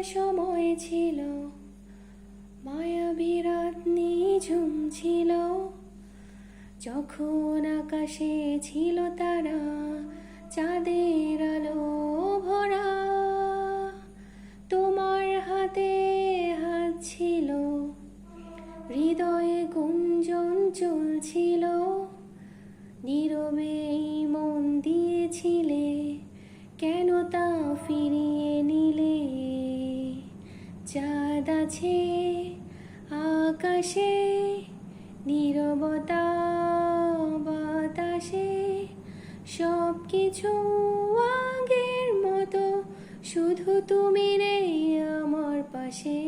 সময় ছিল, মায়াবী রাত নিঝুম ছিল, যখন আকাশে ছিল তারা চাঁদের আলো ভরা। তোমার হাতে হাত ছিল, হৃদয়ে গুঞ্জন চলছিল, নীরবে মন দিয়েছিলে, কেন তা ফিরিয়ে নিলে? চাঁদ আছে আকাশে, নীরবতা বাতাসে, সব কিছু আগের মতো, শুধু তুমি নেই আমার পাশে।